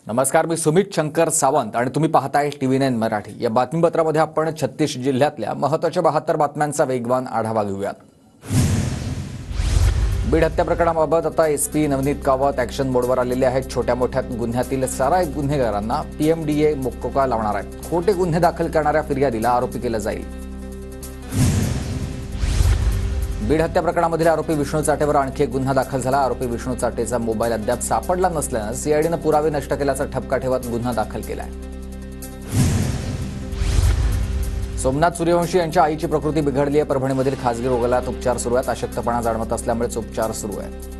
नमस्कार, मी सुमित शंकर सावंत आणि तुम्ही पाहताय TV9 मराठी। या बातमीपत्रामध्ये आपण 36 जिल्ह्यातल्या महत्त्वाच्या 72 बातम्यांचा वेगवान आढावा घेऊयात। बीड हत्या प्रकरणाबाबत आता SP नवनीत कावत ॲक्शन मोडवर आलेले आहेत। छोट्या मोठ्या गुन्ह्यातील सराईत गुन्हेगारांना PMDA मोक्कोका लावणार आहे। खोटे गुन्हे दाखल करणाऱ्या फिर्यादीला आरोपी केलं जाईल। बीड हत्या प्रकरणामधील आरोपी विष्णू चाटेवर आणखी एक गुन्हा दाखल झाला। आरोपी विष्णू चाटेचा मोबाईल अद्याप सापडला नसल्यानं CIDनं पुरावे नष्ट केल्याचा ठपका ठेवत गुन्हा दाखल केलाय। सोमनाथ सूर्यवंशी यांच्या आईची प्रकृती बिघडली आहे। परभणीमधील खासगी रुग्णालयात उपचार सुरू आहेत। अशक्तपणा जाणवत असल्यामुळे उपचार सुरू आहेत।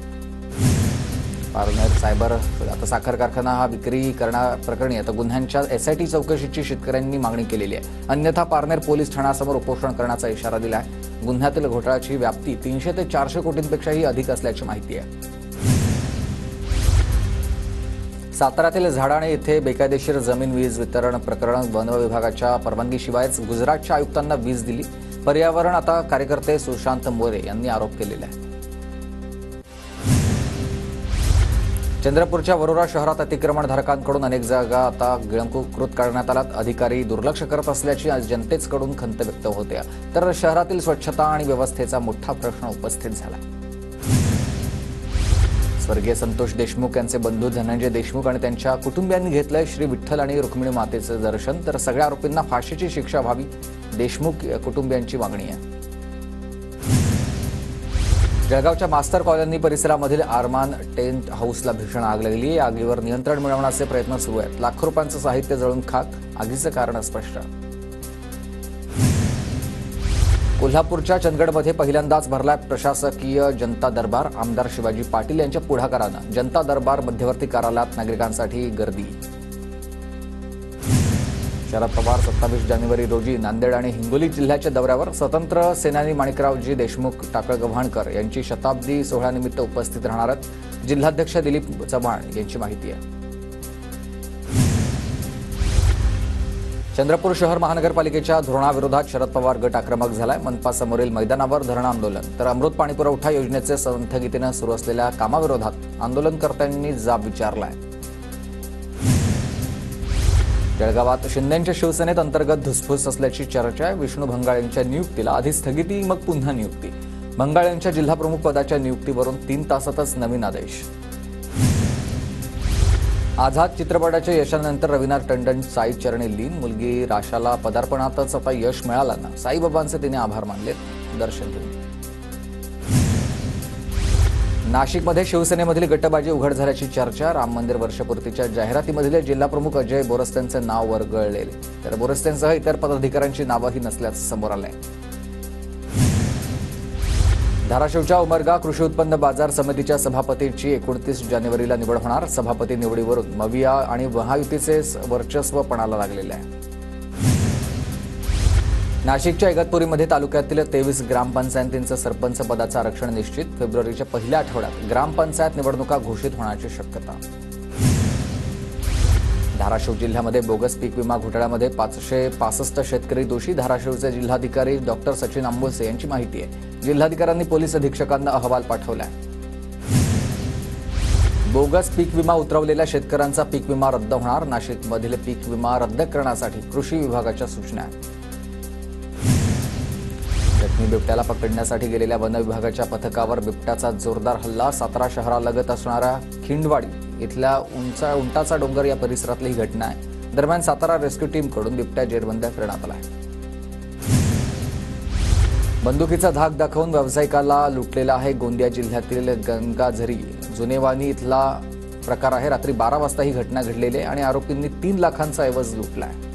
पारनेर सायबर आता साखर कारखाना हा विक्री करण्याप्रकरणी आता गुन्ह्यांच्या SIT चौकशीची शेतकऱ्यांनी मागणी केलेली आहे। अन्यथा पारनेर पोलीस ठाण्यासमोर उपोषण करण्याचा इशारा दिला आहे। गुन्ह्यातील घोटाळ्याची व्याप्ती 300 ते 400 कोटींपेक्षाही अधिक असल्याची माहिती आहे। साताऱ्यातील झाडाणे येथे बेकायदेशीर जमीन वीज वितरण प्रकरण वन विभागाच्या परवानगीशिवायच गुजरातच्या आयुक्तांना वीज दिली। पर्यावरण आता कार्यकर्ते सुशांत मोरे यांनी आरोप केलेला आहे। चंद्रपूरच्या वरोरा शहरात अतिक्रमणधारकांकडून अनेक जागा आता गिळंकृत करण्यात आल्यात। अधिकारी दुर्लक्ष करत असल्याची जनतेकडून खंत व्यक्त होते। तर शहरातील स्वच्छता आणि व्यवस्थेचा मोठा प्रश्न उपस्थित झाला। स्वर्गीय संतोष देशमुख यांचे बंधू धनंजय देशमुख आणि त्यांच्या कुटुंबियांनी घेतलंय श्री विठ्ठल आणि रुक्मिणी मातेचं दर्शन। तर सगळ्या आरोपींना फाशीची शिक्षा व्हावी, देशमुख कुटुंबियांची मागणी आहे। जळगावच्या मास्टर कॉलनी परिसरामधील आरमान टेंट हाऊसला भीषण आग लागली। या आगीवर नियंत्रण मिळवण्याचे प्रयत्न सुरू आहेत। लाखो रुपयांचं साहित्य जळून खाक, आगीचं कारण स्पष्ट। कोल्हापूरच्या चंदगडमध्ये पहिल्यांदाच भरलाय प्रशासकीय जनता दरबार। आमदार शिवाजी पाटील यांच्या पुढाकारानं जनता दरबार मध्यवर्ती कार्यालयात नागरिकांसाठी गर्दी। शरद पवार 27 जानेवारी रोजी नांदेड आणि हिंगोली जिल्ह्याच्या दौऱ्यावर स्वतंत्र सेनानी माणिकरावजी देशमुख टाकळगव्हाणकर यांची शताब्दी सोहळ्यानिमित्त उपस्थित राहणार आहेत। जिल्हाध्यक्ष दिलीप चव्हाण यांची माहिती आहे। चंद्रपूर शहर महानगरपालिकेच्या धोरणाविरोधात शरद पवार गट आक्रमक झालाय। मनपासमोरील मैदानावर धरण आंदोलन। तर अमृत पाणीपुरवठा योजनेचे संथगतीनं सुरू असलेल्या कामाविरोधात आंदोलनकर्त्यांनी जाब विचारलाय। जळगावात शिंदेंच्या शिवसेनेत अंतर्गत धुसफूस असल्याची चर्चा आहे। विष्णू भंगाळ यांच्या नियुक्तीला आधी स्थगिती, मग पुन्हा नियुक्ती। भंगाळ यांच्या जिल्हाप्रमुख पदाच्या नियुक्तीवरून 3 तासातच नवीन आदेश। आझाद चित्रपटाच्या यशानंतर रवीना टंडन साई चरणी लीन। मुलगी राशाला पदार्पणातच आता यश मिळाल्यानं साईबाबांचे तिने आभार मानलेत। दर्शन घेऊन नाशिकमध्ये शिवसेनेमधील गटबाजी उघड झाल्याची चर्चा। राम मंदिर वर्षपूर्तीच्या जाहिरातीमधील जिल्हाप्रमुख अजय बोरस्तेंचे नाव वरगळलेले, तर बोरस्तेंसह इतर पदाधिकाऱ्यांची नावंही नसल्याचं समोर आलंय। धाराशिवच्या उमरगा कृषी उत्पन्न बाजार समितीच्या सभापतीची 29 जानेवारीला निवड होणार। सभापती निवडीवरून मविया आणि महायुतीचे वर्चस्व पणाला लागलेले आहे। नाशिकच्या इगतपुरीमध्ये तालुक्यातील 23 ग्रामपंचायतींचं सरपंच पदाचं आरक्षण निश्चित। फेब्रुवारीच्या पहिल्या आठवड्यात ग्रामपंचायत निवडणुका घोषित होण्याची शक्यता। धाराशिव जिल्ह्यामध्ये बोगस पीक विमा घोटाळ्यामध्ये 565 शेतकरी दोषी। धाराशिवचे जिल्हाधिकारी डॉ. सचिन आंबोसे यांची माहिती आहे। जिल्हाधिकाऱ्यांनी पोलीस अधीक्षकांना अहवाल पाठवलाय। बोगस पीक विमा उतरवलेल्या शेतकऱ्यांचा पीक विमा रद्द होणार। नाशिकमधील पीक विमा रद्द करण्यासाठी कृषी विभागाच्या सूचना। जखमी बिबट्याला पकडण्यासाठी गेलेल्या वन विभागाच्या पथकावर बिबट्याचा जोरदार हल्ला। सातारा शहरालगत असणाऱ्या खिंडवाडी इथल्या उंटाचा डोंगर या परिसरातली ही घटना आहे। दरम्यान सातारा रेस्क्यू टीमकडून बिबट्या जेरबंद करण्यात आला आहे। बंदुकीचा धाक दाखवून व्यावसायिकाला लुटलेला आहे। गोंदिया जिल्ह्यातील गंगाझरी जुनेवानी इथला प्रकार आहे। रात्री 12 वाजता ही घटना घडलेली आहे आणि आरोपींनी 3 लाखांचा ऐवज लुटला आहे।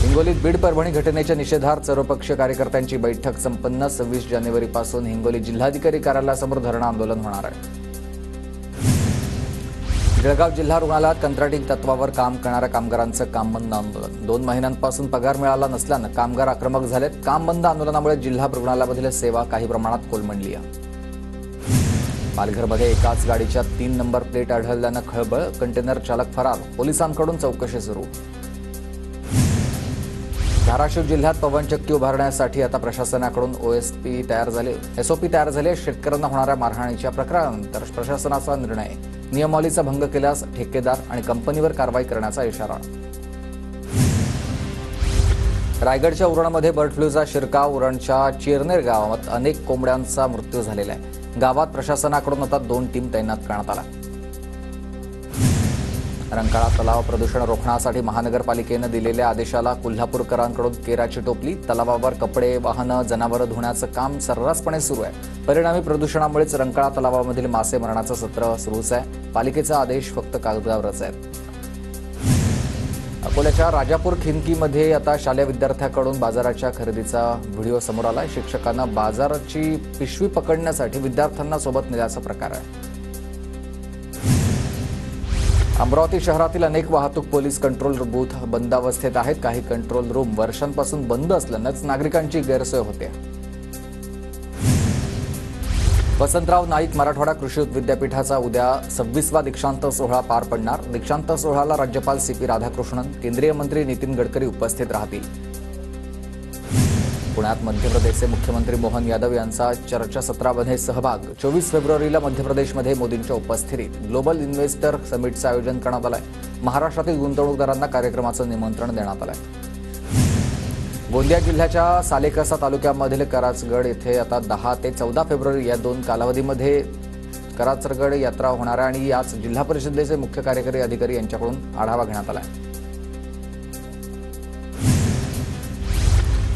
हिंगोलीत बीड परभणी घटनेच्या निषेधार्थ सर्वपक्षीय कार्यकर्त्यांची बैठक संपन्न। 26 जानेवारीपासून हिंगोली जिल्हाधिकारी कार्यालयासमोर धरण आंदोलन होणार आहे। जळगाव जिल्हा रुग्णालयात कंत्राटी तत्वावर काम करणाऱ्या कामगारांचं काम बंद आंदोलन। 2 महिन्यांपासून पगार मिळाला नसल्यानं कामगार आक्रमक झालेत। काम बंद आंदोलनामुळे जिल्हा रुग्णालयामधील सेवा काही प्रमाणात कोलमडली आहे। पालघरमध्ये एकाच गाडीच्या 3 नंबर प्लेट आढळल्यानं खळबळ। कंटेनर चालक फरार, पोलिसांकडून चौकशी सुरू। धाराशिव जिल्ह्यात पवनचक्की उभारण्यासाठी आता प्रशासनाकडून एसओपी तयार झाली. शेतकऱ्यांना होणाऱ्या मारहाणीच्या प्रकारानंतर प्रशासनाचा निर्णय. नियमावलीचा भंग केल्यास ठेकेदार आणि कंपनीवर कारवाई करण्याचा इशारा. रायगडच्या उरणमध्ये बर्ड फ्लूचा शिरकाव. उरणच्या चिरनेर गावात अनेक कोंबड्यांचा मृत्यू झालेला आहे. गावात प्रशासनाकडून आता 2 टीम तैनात करण्यात आल्या. रंकाळा तलाव प्रदूषण रोखण्यासाठी महानगरपालिकेनं दिलेल्या आदेशाला कोल्हापूरकरांकडून केराची टोपली. तलावावर कपडे, वाहनं, जनावरं धुण्याचं काम सर्रासपणे सुरू आहे. परिणामी प्रदूषणामुळेच रंकाळा तलावामधील मासे मरणाचं सत्र सुरूच आहे. पालिकेचा आदेश फक्त कागदावरच आहे. अकोल्याच्या राजापूर खिनकीमध्ये आता शालेय विद्यार्थ्याकडून बाजाराच्या खरेदीचा व्हिडिओ समोर आलाय. शिक्षकांना बाजाराची पिशवी पकडण्यासाठी विद्यार्थ्यांना सोबत नेल्याचा प्रकार आहे. अमरावती शहरातील अनेक वाहतूक पोलीस कंट्रोल बूथ बंदावस्थेत आहेत. काही कंट्रोल रूम वर्षांपासून बंद असल्यानंच नागरिकांची गैरसोय होते. वसंतराव नाईक मराठवाडा कृषी विद्यापीठाचा उद्या 26वा दीक्षांत सोहळा पार पडणार. दीक्षांत सोहळ्याला राज्यपाल CP राधाकृष्णन, केंद्रीय मंत्री नितीन गडकरी उपस्थित राहतील. पुण्यात मध्य प्रदेशचे मुख्यमंत्री मोहन यादव यांचा चर्चासत्रामध्ये सहभाग. 24 फेब्रुवारीला मध्य प्रदेशमध्ये मोदींच्या उपस्थितीत ग्लोबल इन्व्हेस्टर समिटचं आयोजन करण्यात आलंय. महाराष्ट्रातील गुंतवणूकदारांना कार्यक्रमाचं निमंत्रण देण्यात आलंय. गोंदिया जिल्ह्याच्या सालेकसा तालुक्यामधील कराचगड येथे आता 10 ते 14 फेब्रुवारी या 2 कालावधीमध्ये कराचगड यात्रा होणार आहे आणि याच जिल्हा परिषदेचे मुख्य कार्यकारी अधिकारी यांच्याकडून आढावा घेण्यात आला आहे.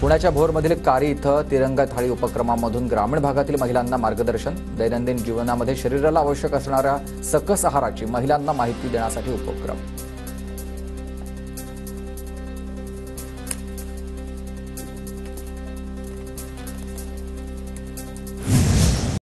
पुण्याच्या भोरमधील कारी इथं तिरंगा थाळी उपक्रमामधून ग्रामीण भागातील महिलांना मार्गदर्शन. दैनंदिन जीवनामध्ये शरीराला आवश्यक असणाऱ्या सकस आहाराची महिलांना माहिती देण्यासाठी उपक्रम.